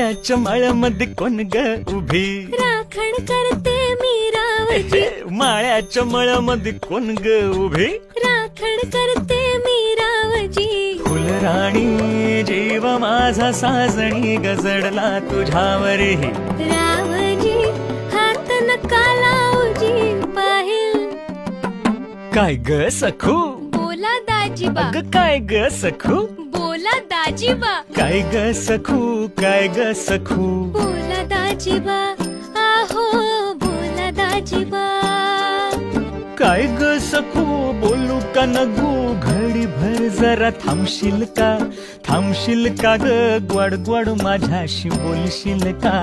माळ्याच्या माळ्यामध्ये कोण ग उभी, राखण करते मी रावजी, माळ्याच्या माळ्यामध्ये कोण ग उभी, राखण करते मी रावजी. फुलराणी जीव माझा साजणी गजडला तुझ्यावरी, रावजी हात नका लावजी, पाहिल काय ग सखू, बोला दाजीबा, अग काय ग सखू, बोला दाजीबा, काय ग सखू, काय ग सखू, बोला दाजीबा, आहो बोला दाजीबा. काय ग सखू बोलू का नगू, घडी भर जरा थांबशील का, थांबशील का ग, ग्वाड ग्वाड माझ्याशी बोलशील का.